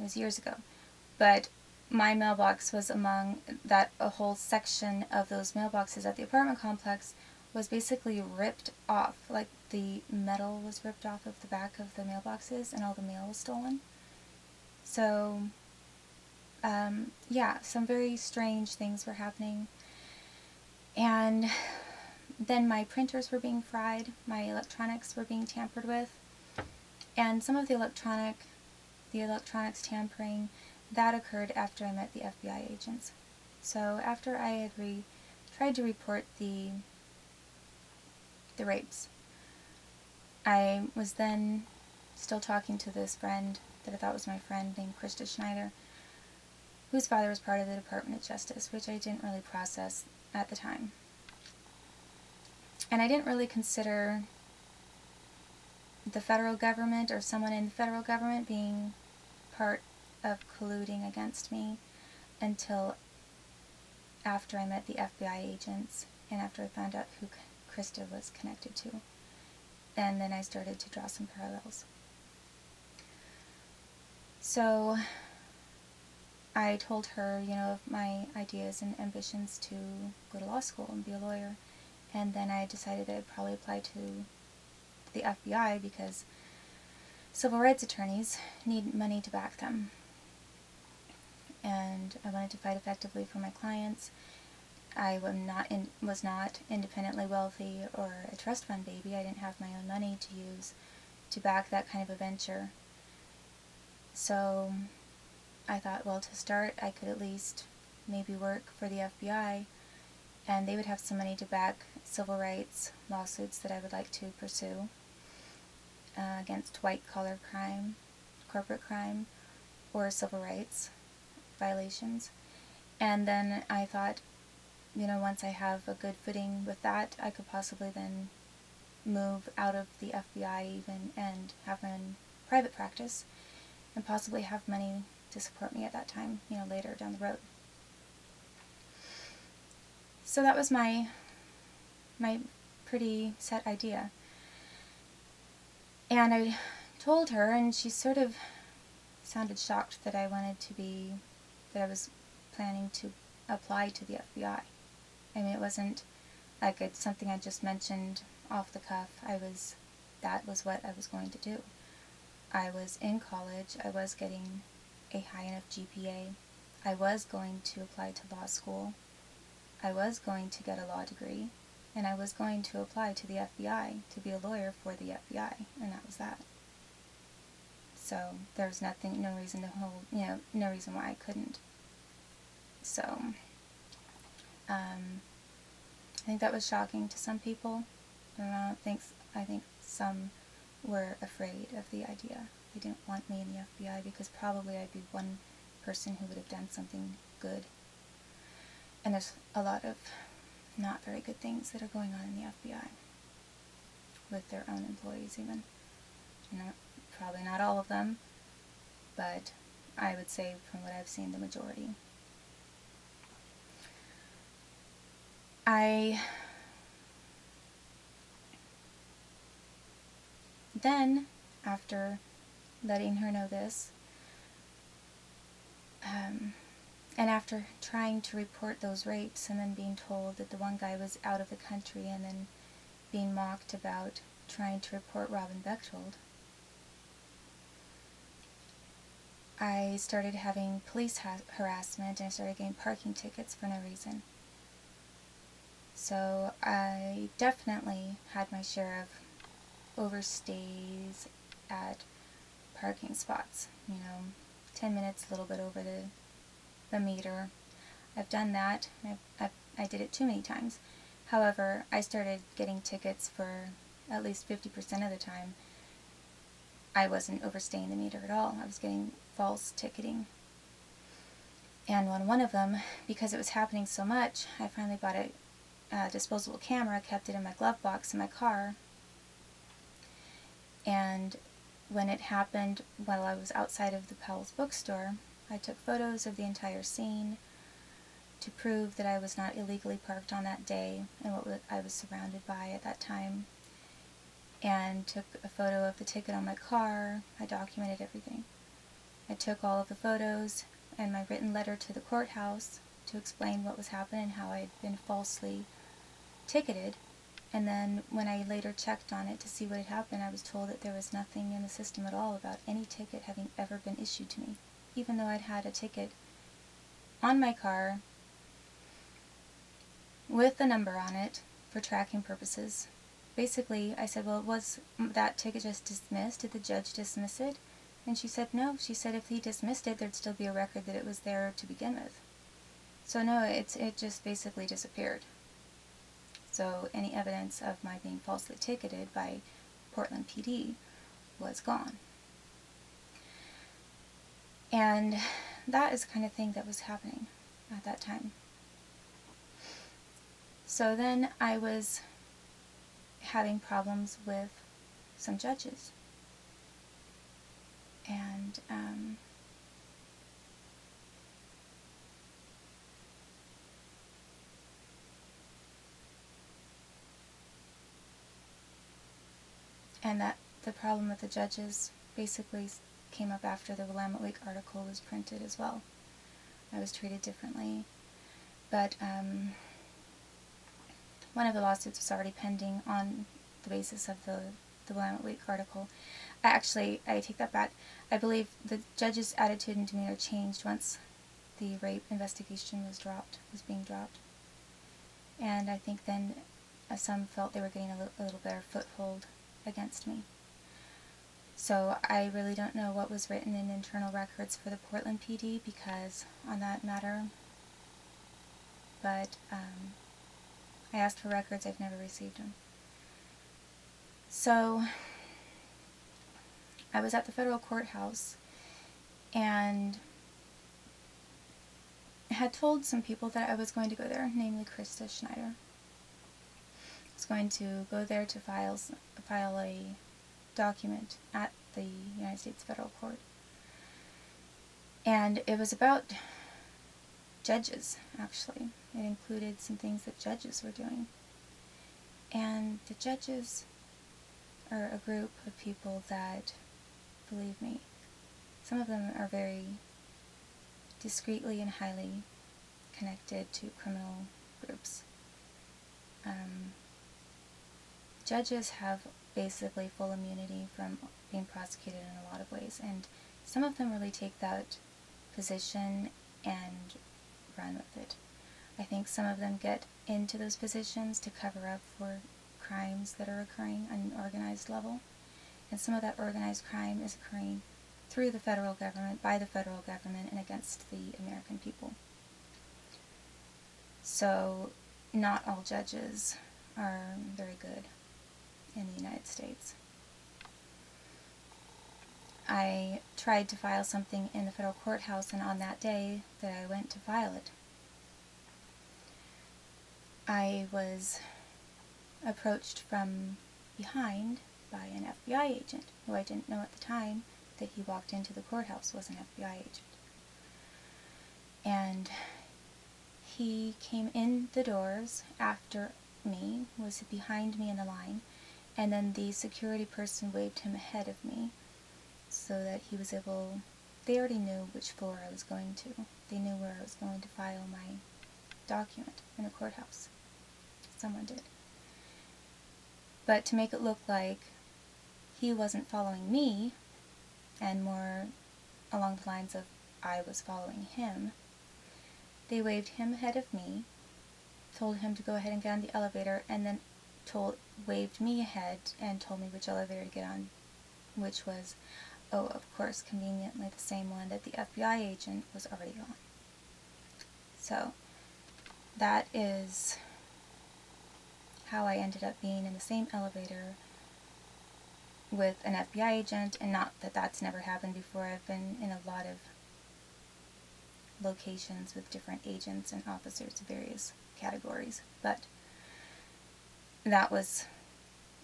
It was years ago. But my mailbox was among that, a whole section of those mailboxes at the apartment complex was basically ripped off. Like the metal was ripped off of the back of the mailboxes and all the mail was stolen. So, yeah, some very strange things were happening. And then my printers were being fried, my electronics were being tampered with, and some of the electronics tampering, that occurred after I met the FBI agents. So after I had tried to report the rapes, I was then still talking to this friend that I thought was my friend named Krista Schneider, whose father was part of the Department of Justice, which I didn't really process at the time. And I didn't really consider the federal government or someone in the federal government being part of colluding against me until after I met the FBI agents and after I found out who Krista was connected to. And then I started to draw some parallels. So I told her, of my ideas and ambitions to go to law school and be a lawyer. And then I decided that I'd probably apply to the FBI because civil rights attorneys need money to back them. And I wanted to fight effectively for my clients. I was not independently wealthy or a trust fund baby. I didn't have my own money to use to back that kind of a venture. So I thought, well, to start, I could at least maybe work for the FBI, and they would have some money to back civil rights lawsuits that I would like to pursue against white-collar crime, corporate crime, or civil rights violations. And then I thought, once I have a good footing with that, I could possibly then move out of the FBI even and have my own private practice and possibly have money to support me at that time, later down the road. So that was my pretty set idea. And I told her, and she sort of sounded shocked that I was planning to apply to the FBI. I mean, it wasn't like it's something I just mentioned off the cuff. That was what I was going to do. I was in college, I was getting a high enough GPA, I was going to apply to law school, I was going to get a law degree, and I was going to apply to the FBI to be a lawyer for the FBI, and that was that. So there was no reason why I couldn't. So I think that was shocking to some people. I think some were afraid of the idea. They didn't want me in the FBI because probably I'd be one person who would have done something good. And there's a lot of not very good things that are going on in the FBI with their own employees even. Probably not all of them, but I would say from what I've seen, the majority. Then, after letting her know this, and after trying to report those rapes and then being told that the one guy was out of the country and then being mocked about trying to report Robin Bechtold, I started having police harassment and I started getting parking tickets for no reason. So I definitely had my share of overstays at parking spots. 10 minutes, a little bit over the meter. I've done that. I did it too many times. However, I started getting tickets for at least 50% of the time. I wasn't overstaying the meter at all. I was getting false ticketing. And on one of them, because it was happening so much, I finally bought a disposable camera, kept it in my glove box in my car, and when it happened while I was outside of the Powell's bookstore, I took photos of the entire scene to prove that I was not illegally parked on that day and what I was surrounded by at that time, and took a photo of the ticket on my car. I documented everything. I took all of the photos and my written letter to the courthouse to explain what was happening and how I had been falsely ticketed. And then when I later checked on it to see what had happened, I was told that there was nothing in the system at all about any ticket having ever been issued to me, even though I'd had a ticket on my car with a number on it for tracking purposes. Basically, I said, well, was that ticket just dismissed? Did the judge dismiss it? And she said no. She said if he dismissed it, there'd still be a record that it was there to begin with. So no, it just basically disappeared. So any evidence of my being falsely ticketed by Portland PD was gone. And that is the kind of thing that was happening at that time. So then I was having problems with some judges. And that the problem with the judges basically came up after the Willamette Week article was printed as well. I was treated differently. But one of the lawsuits was already pending on the basis of the Willamette Week article. I take that back. I believe the judge's attitude and demeanor changed once the rape investigation was being dropped. And I think then some felt they were getting a little better foothold against me. So I really don't know what was written in internal records for the Portland PD because on that matter, but I asked for records, I've never received them. So I was at the federal courthouse and had told some people that I was going to go there, namely Krista Schneider. I was going to go there to file a document at the United States Federal Court. And it was about judges, actually. It included some things that judges were doing. And the judges are a group of people that, believe me, some of them are very discreetly and highly connected to criminal groups. Judges have basically full immunity from being prosecuted in a lot of ways, and some of them really take that position and run with it. I think some of them get into those positions to cover up for crimes that are occurring on an organized level, and some of that organized crime is occurring through the federal government, by the federal government, and against the American people. So not all judges are very good in the United States. I tried to file something in the federal courthouse, and on that day that I went to file it, I was approached from behind by an FBI agent, who I didn't know at the time that he walked into the courthouse was an FBI agent. And he came in the doors after me, was behind me in the line, and then the security person waved him ahead of me so that he was able, they already knew which floor I was going to. They knew where I was going to file my document in the courthouse. Someone did. But to make it look like he wasn't following me, and more along the lines of I was following him, they waved him ahead of me, told him to go ahead and get on the elevator, and then waved me ahead and told me which elevator to get on, which was, oh, of course, conveniently the same one that the FBI agent was already on. So that is how I ended up being in the same elevator with an FBI agent, and not that that's never happened before. I've been in a lot of locations with different agents and officers of various categories, but that was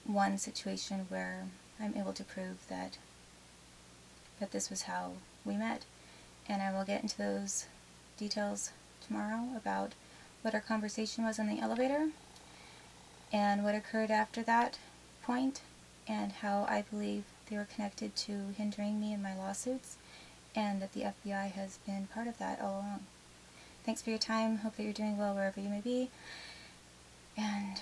one situation where I'm able to prove that this was how we met. And I will get into those details tomorrow about what our conversation was in the elevator and what occurred after that point, and how I believe they were connected to hindering me in my lawsuits, and that the FBI has been part of that all along. Thanks for your time. Hope that you're doing well wherever you may be. And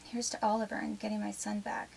here's to Oliver and getting my son back.